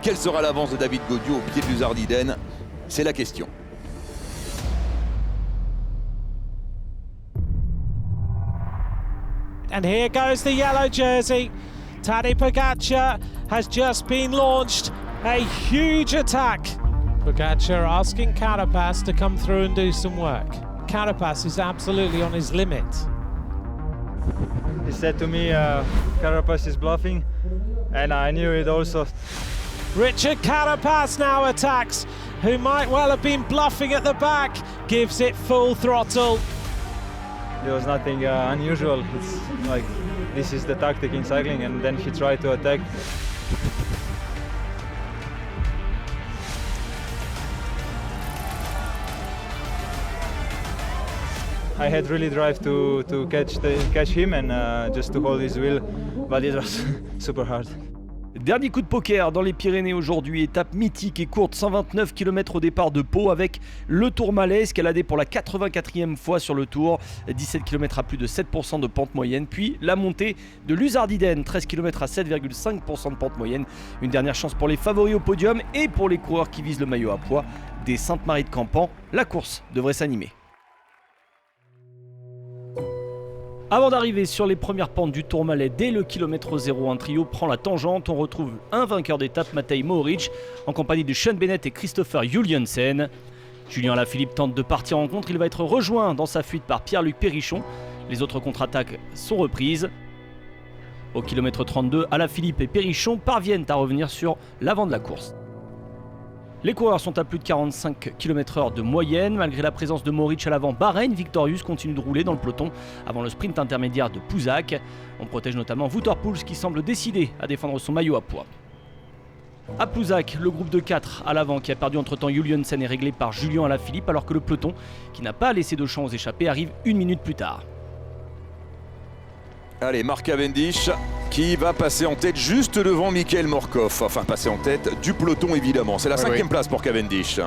Quelle sera l'avance de David Gaudu au pied de Luzardiden? C'est la question. And here goes the yellow jersey. Tadej Pogacar has just been launched. A huge attack. Pogacar asking Carapaz to come through and do some work. Carapaz is absolutely on his limit. He said to me, Carapaz is bluffing, and I knew it also. Richard Carapaz now attacks, who might well have been bluffing at the back, gives it full throttle. There was nothing unusual. It's like this is the tactic in cycling, and then he tried to attack. I had really drive to catch him and just to hold his wheel, but it was super hard. Dernier coup de poker dans les Pyrénées aujourd'hui, étape mythique et courte, 129 km au départ de Pau avec le Tourmalet, escaladé pour la 84e fois sur le Tour, 17 km à plus de 7% de pente moyenne, puis la montée de Luzardiden, 13 km à 7,5% de pente moyenne, une dernière chance pour les favoris au podium et pour les coureurs qui visent le maillot à pois des Sainte-Marie de Campan, la course devrait s'animer. Avant d'arriver sur les premières pentes du Tourmalet, dès le kilomètre 0, un trio prend la tangente. On retrouve un vainqueur d'étape, Matej Mohoric, en compagnie de Sean Bennett et Christopher Juliensen. Julien Alaphilippe tente de partir en contre, il va être rejoint dans sa fuite par Pierre-Luc Périchon. Les autres contre-attaques sont reprises. Au kilomètre 32, Alaphilippe et Périchon parviennent à revenir sur l'avant de la course. Les coureurs sont à plus de 45 km/h de moyenne. Malgré la présence de Mohoric à l'avant, Bahreïn Victorious continue de rouler dans le peloton avant le sprint intermédiaire de Puzac. On protège notamment Wouter Poels qui semble décidé à défendre son maillot à pois. À Puzac, le groupe de 4 à l'avant qui a perdu entre-temps Juliensen est réglé par Julien Alaphilippe, alors que le peloton, qui n'a pas laissé de champ aux échappés, arrive une minute plus tard. Allez, Mark Cavendish qui va passer en tête juste devant Michael Morkov. Enfin, passer en tête du peloton évidemment. C'est la 5e place pour Cavendish.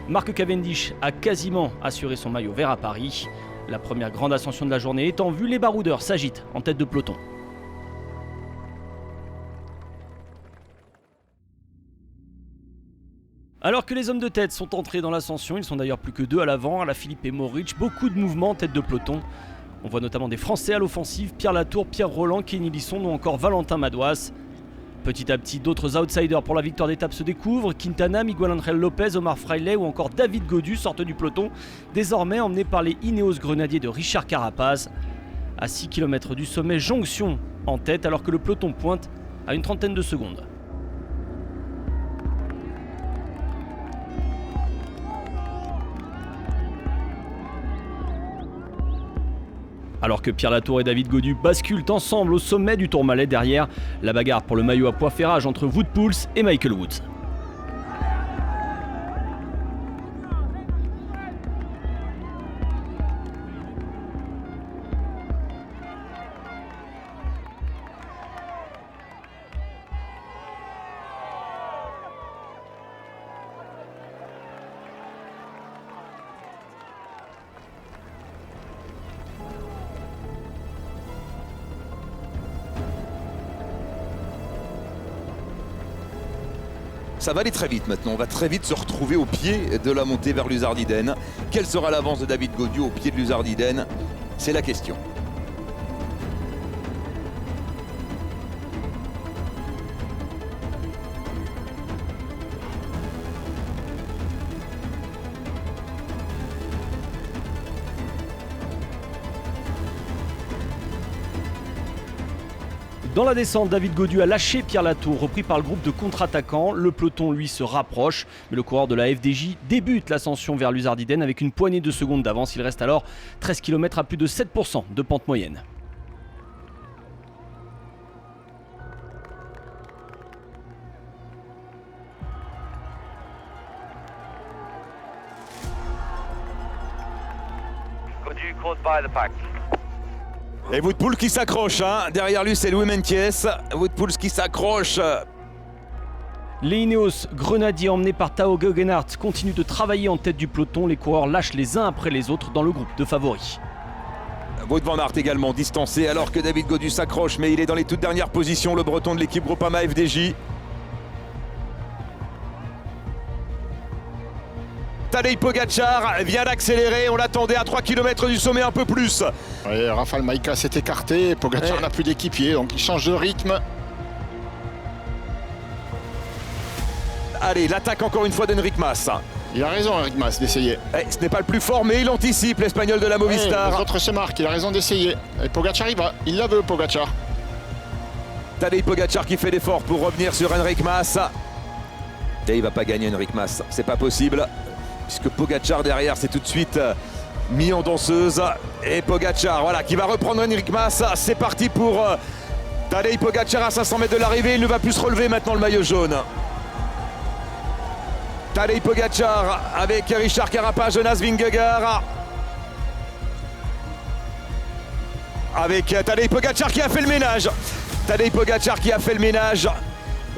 Mark Cavendish a quasiment assuré son maillot vert à Paris. La première grande ascension de la journée est en vue, les baroudeurs s'agitent en tête de peloton. Alors que les hommes de tête sont entrés dans l'ascension, ils sont d'ailleurs plus que 2 à l'avant, Alaphilippe et Mohoric, beaucoup de mouvements en tête de peloton. On voit notamment des Français à l'offensive, Pierre Latour, Pierre Roland, Kenny Lisson ou encore Valentin Madouas. Petit à petit, d'autres outsiders pour la victoire d'étape se découvrent. Quintana, Miguel Angel Lopez, Omar Fraile ou encore David Gaudu sortent du peloton, désormais emmenés par les Ineos Grenadiers de Richard Carapaz. À 6 km du sommet, Jonction en tête alors que le peloton pointe à une trentaine de secondes. Alors que Pierre Latour et David Gaudu basculent ensemble au sommet du Tourmalet, derrière la bagarre pour le maillot à pois fait rage entre Wout Poels et Michael Woods. Ça va aller très vite maintenant, on va très vite se retrouver au pied de la montée vers Luzardiden. Quelle sera l'avance de David Gaudu au pied de Luzardiden? C'est la question. Dans la descente, David Gaudu a lâché Pierre Latour, repris par le groupe de contre-attaquants. Le peloton, lui, se rapproche, mais le coureur de la FDJ débute l'ascension vers Luzardiden avec une poignée de secondes d'avance. Il reste alors 13 km à plus de 7% de pente moyenne. Gaudu caught by the pack. Et Wout Poels qui s'accroche, hein. Derrière lui c'est Louis Meintjes. Wout Poels qui s'accroche. Les Ineos Grenadiers emmenés par Tao Geoghenaert continuent de travailler en tête du peloton. Les coureurs lâchent les uns après les autres dans le groupe de favoris. Wout van Aert également distancé alors que David Gaudu s'accroche, mais il est dans les toutes dernières positions, le breton de l'équipe Groupama FDJ. Tadej Pogačar vient d'accélérer. On l'attendait à 3 km du sommet, un peu plus. Ouais, Rafał Majka s'est écarté. Pogačar Ouais. n'a plus d'équipier, donc il change de rythme. Allez, l'attaque encore une fois d'Enric Mas. Il a raison, Enric Mas, d'essayer. Ce n'est pas le plus fort, mais il anticipe l'Espagnol de la Ouais, Movistar. les autres se marquent, il a raison d'essayer. Et Pogačar, il la veut, Pogačar. Tadej Pogačar qui fait l'effort pour revenir sur Enric Mas. Et il va pas gagner Enric Mas, c'est pas possible. Puisque Pogačar derrière s'est tout de suite mis en danseuse. Et Pogačar, voilà, qui va reprendre Enric Mas. C'est parti pour Tadej Pogačar à 500 mètres de l'arrivée. Il ne va plus se relever maintenant le maillot jaune. Tadej Pogačar avec Richard Carapaz, Jonas Vingegaard. Avec Tadej Pogačar qui a fait le ménage. Tadej Pogačar qui a fait le ménage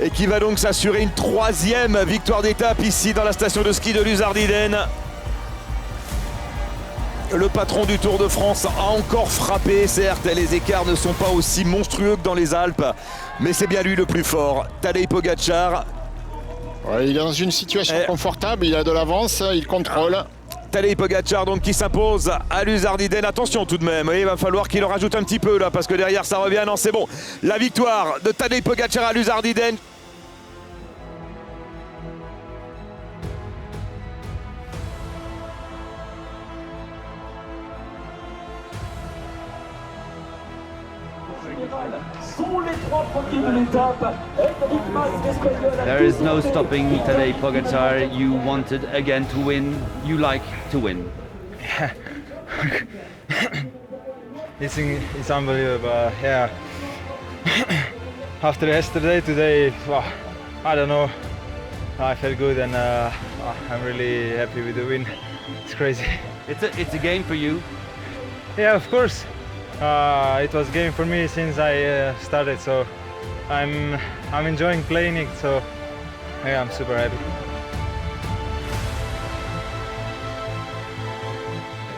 et qui va donc s'assurer une 3e victoire d'étape ici dans la station de ski de Luzardiden. Le patron du Tour de France a encore frappé, certes, les écarts ne sont pas aussi monstrueux que dans les Alpes, mais c'est bien lui le plus fort. Tadej Pogačar. Ouais, il est dans une situation confortable, il a de l'avance, il contrôle. Tadej Pogačar donc qui s'impose à Luzardiden. Attention tout de même, il va falloir qu'il en rajoute un petit peu là parce que derrière ça revient. Non, c'est bon. La victoire de Tadej Pogačar à Luzardiden. There is no stopping Tadej Pogačar. You wanted again to win. You like to win. It's unbelievable. Yeah. After yesterday, today, wow, I don't know. I felt good and I'm really happy with the win. It's crazy. It's a game for you. Yeah, of course. It was a game for me since I started, so I'm enjoying playing it. So yeah, I'm super happy.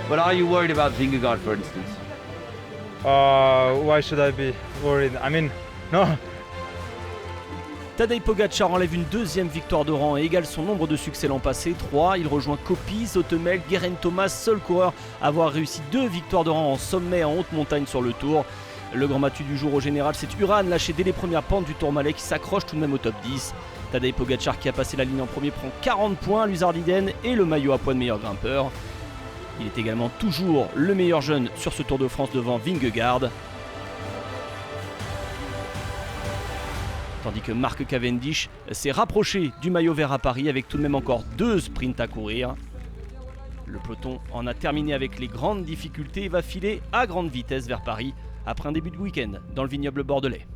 But are you worried about Vingegaard, for instance? Why should I be worried? I mean, no. Tadej Pogačar enlève une 2e victoire de rang et égale son nombre de succès l'an passé, 3. Il rejoint Coppi, Zoetemelk, Geraint Thomas, seul coureur à avoir réussi 2 victoires de rang en sommet et en haute montagne sur le Tour. Le grand battu du jour au général, c'est Uran, lâché dès les premières pentes du Tourmalet, qui s'accroche tout de même au top 10. Tadej Pogačar qui a passé la ligne en premier prend 40 points à Luzardiden et le maillot à poids de meilleur grimpeur. Il est également toujours le meilleur jeune sur ce Tour de France devant Vingegaard. Tandis que Mark Cavendish s'est rapproché du maillot vert à Paris avec tout de même encore 2 sprints à courir. Le peloton en a terminé avec les grandes difficultés et va filer à grande vitesse vers Paris après un début de week-end dans le vignoble bordelais.